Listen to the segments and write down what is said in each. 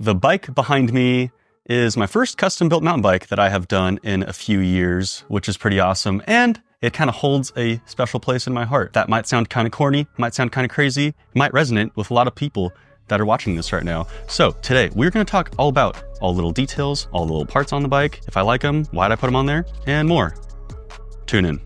The bike behind me is my first custom built mountain bike that I have done in a few years, which is pretty awesome. And it kind of holds a special place in my heart. That might sound kind of corny, might sound kind of crazy, might resonate with a lot of people that are watching this right now. So today we're going to talk all about all the little details, all the little parts on the bike, if I like them, why'd I put them on there, and more. Tune in.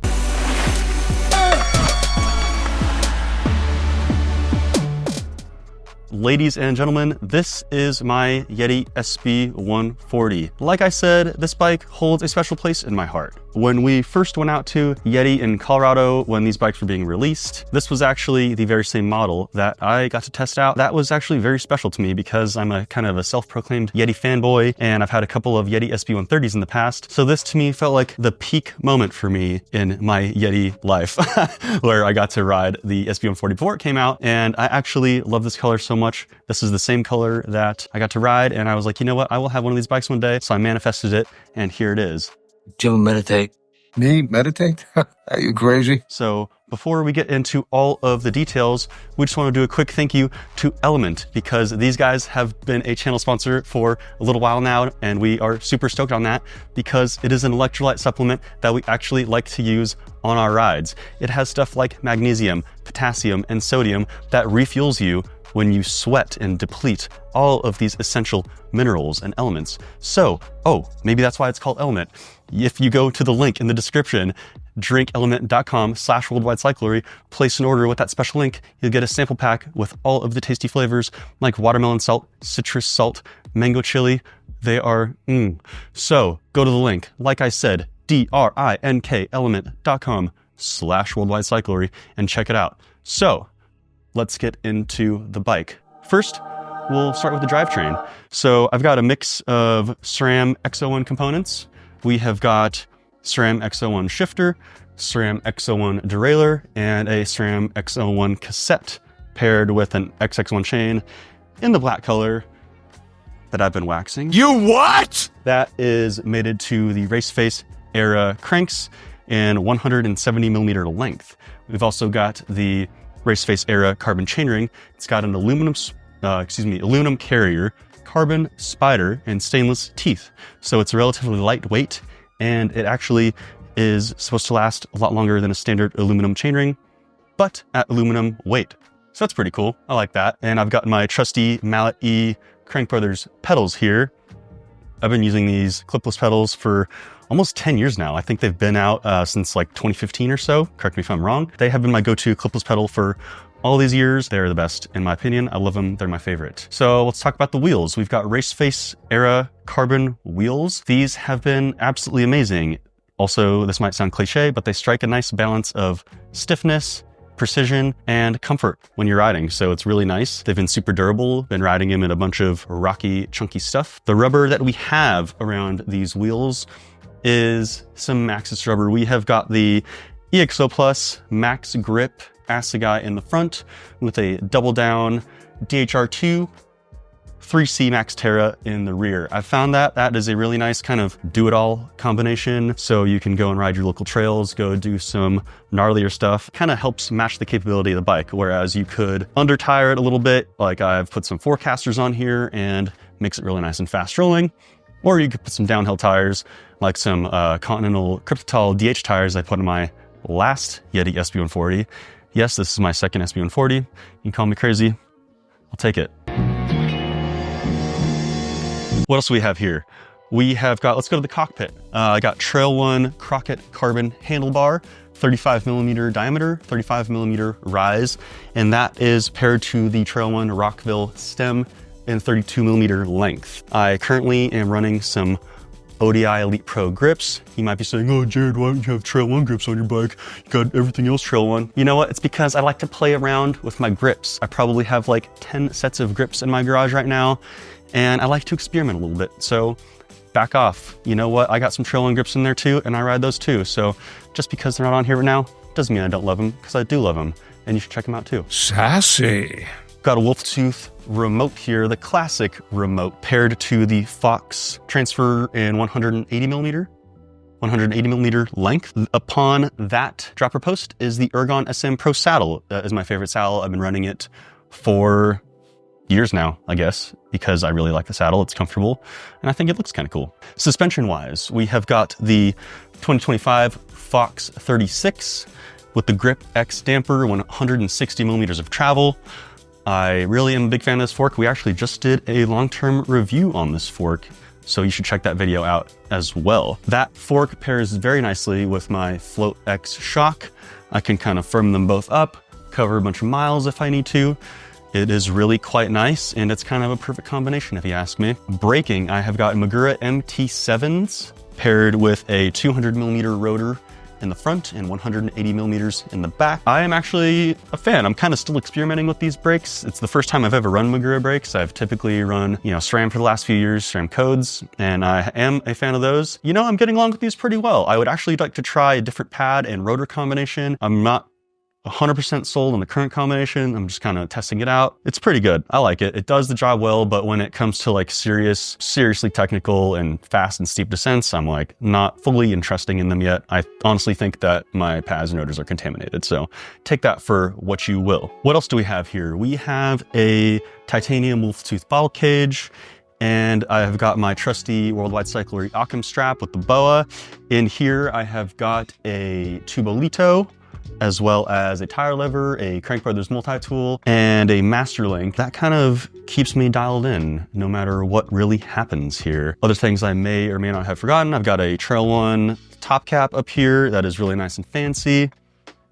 Ladies and gentlemen, this is my Yeti SB140. Like I said, this bike holds a special place in my heart. When we first went out to Yeti in Colorado, when these bikes were being released, this was actually the very same model that I got to test out. That was actually very special to me because I'm a kind of a self-proclaimed Yeti fanboy, and I've had a couple of Yeti SB130s in the past. So this to me felt like the peak moment for me in my Yeti life, where I got to ride the SB140 before it came out. And I actually love this color so much. This is the same color that I got to ride, and I was like, you know what? I will have one of these bikes one day. So I manifested it, and here it is. Do you ever meditate? Me? Meditate? Are you crazy? So before we get into all of the details, we just want to do a quick thank you to Element, because these guys have been a channel sponsor for a little while now, and we are super stoked on that because it is an electrolyte supplement that we actually like to use on our rides. It has stuff like magnesium, potassium, and sodium that refuels you when you sweat and deplete all of these essential minerals and elements. So, maybe that's why it's called Element. If you go to the link in the description, drinkelement.com/worldwide cyclery, place an order with that special link, you'll get a sample pack with all of the tasty flavors like watermelon salt, citrus salt, mango chili. They are, So go to the link. Like I said, drinkelement.com/worldwide cyclery and check it out. So let's get into the bike. First, we'll start with the drivetrain. So I've got a mix of SRAM X01 components. We have got SRAM X01 shifter, SRAM X01 derailleur, and a SRAM X01 cassette paired with an XX1 chain in the black color that I've been waxing. You what? That is mated to the RaceFace ERA cranks in 170 millimeter length. We've also got the RaceFace ERA Carbon chainring. It's got an aluminum carrier, carbon spider, and stainless teeth. So it's relatively lightweight, and it actually is supposed to last a lot longer than a standard aluminum chainring, but at aluminum weight. So that's pretty cool. I like that. And I've got my trusty Mallet E Crank Brothers pedals here. I've been using these clipless pedals for almost 10 years now. I think they've been out since like 2015 or so. Correct me if I'm wrong. They have been my go-to clipless pedal for all these years. They're the best in my opinion. I love them. They're my favorite. So let's talk about the wheels. We've got RaceFace ERA Carbon wheels. These have been absolutely amazing. Also, this might sound cliche, but they strike a nice balance of stiffness, precision, and comfort when you're riding. So it's really nice. They've been super durable. Been riding them in a bunch of rocky, chunky stuff. The rubber that we have around these wheels is some Maxxis rubber. We have got the EXO Plus Max Grip Assegai in the front with a double down DHRII 3C Max Terra in the rear. I found that is a really nice kind of do-it-all combination. So you can go and ride your local trails, go do some gnarlier stuff. Kind of helps match the capability of the bike, whereas you could under tire it a little bit. Like I've put some forecasters on here and makes it really nice and fast rolling. Or you could put some downhill tires, like some Continental Kryptotal DH tires I put in my last Yeti SB140. Yes, this is my second SB140. You can call me crazy. I'll take it. What else do we have here? We have got, let's go to the cockpit. I got Trail One Crockett carbon handlebar, 35 millimeter diameter, 35 millimeter rise, and that is paired to the Trail One Rockville stem in 32 millimeter length. I currently am running some ODI Elite Pro grips. You might be saying, oh, Jared, why don't you have Trail One grips on your bike? You got everything else Trail One. You know what? It's because I like to play around with my grips. I probably have like 10 sets of grips in my garage right now, and I like to experiment a little bit. So back off. You know what? I got some Trail One grips in there too, and I ride those too. So just because they're not on here right now, doesn't mean I don't love them, because I do love them, and you should check them out too. Sassy. Got a Wolf Tooth remote here, the classic remote, paired to the Fox transfer in 180 millimeter length. Upon that dropper post is the Ergon SM Pro saddle. That is my favorite saddle. I've been running it for years now, I guess, because I really like the saddle. It's comfortable, and I think it looks kind of cool. Suspension-wise, we have got the 2025 Fox 36 with the GripX damper, 160 millimeters of travel. I really am a big fan of this fork. We actually just did a long-term review on this fork, so you should check that video out as well. That fork pairs very nicely with my Float X shock. I can kind of firm them both up, cover a bunch of miles if I need to. It is really quite nice, and it's kind of a perfect combination if you ask me. Braking, I have got Magura MT7s paired with a 200 millimeter rotor in the front and 180 millimeters in the back. I am actually a fan. I'm kind of still experimenting with these brakes. It's the first time I've ever run Magura brakes. I've typically run, SRAM for the last few years, SRAM codes, and I am a fan of those. I'm getting along with these pretty well. I would actually like to try a different pad and rotor combination. I'm not 100% sold on the current combination. I'm just kind of testing it out. It's pretty good. I like it. It does the job well, but when it comes to like seriously technical and fast and steep descents, I'm like not fully interested in them yet. I honestly think that my pads and rotors are contaminated. So take that for what you will. What else do we have here? We have a titanium wolf tooth bottle cage, and I have got my trusty Worldwide Cyclery Occam strap with the boa. In here, I have got a Tubolito, as well as a tire lever, a Crank Brothers multi-tool, and a master link. That kind of keeps me dialed in no matter what really happens here. Other things I may or may not have forgotten, I've got a Trail One top cap up here that is really nice and fancy.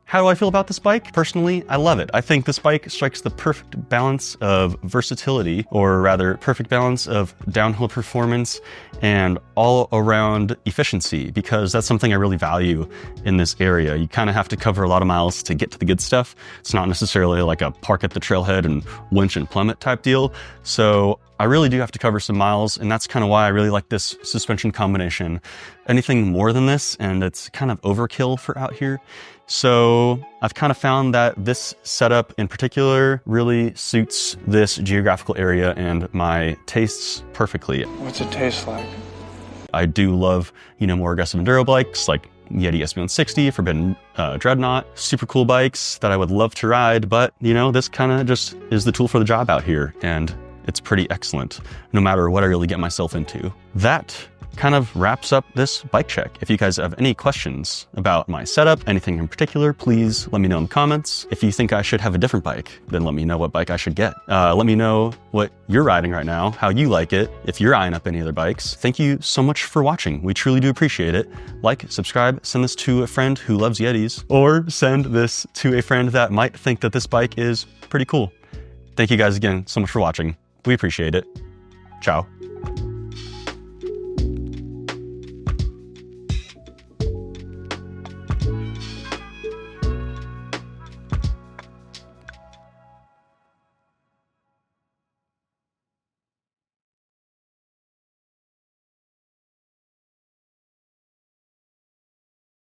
How do I feel about this bike? Personally, I love it. I think this bike strikes the perfect balance of versatility, or rather perfect balance of downhill performance and all around efficiency, because that's something I really value in this area. You kind of have to cover a lot of miles to get to the good stuff. It's not necessarily like a park at the trailhead and winch and plummet type deal. So I really do have to cover some miles, and that's kind of why I really like this suspension combination. Anything more than this, and it's kind of overkill for out here. So I've kind of found that this setup in particular really suits this geographical area and my tastes perfectly. What's it taste like? I do love, more aggressive enduro bikes like Yeti SB140, Forbidden Dreadnought, super cool bikes that I would love to ride, but this kind of just is the tool for the job out here, and it's pretty excellent no matter what I really get myself into. That kind of wraps up this bike check. If you guys have any questions about my setup, anything in particular, please let me know in the comments. If you think I should have a different bike, then let me know what bike I should get. Let me know what you're riding right now, how you like it, if you're eyeing up any other bikes. Thank you so much for watching. We truly do appreciate it. Like, subscribe, send this to a friend who loves Yetis, or send this to a friend that might think that this bike is pretty cool. Thank you guys again so much for watching. We appreciate it. Ciao.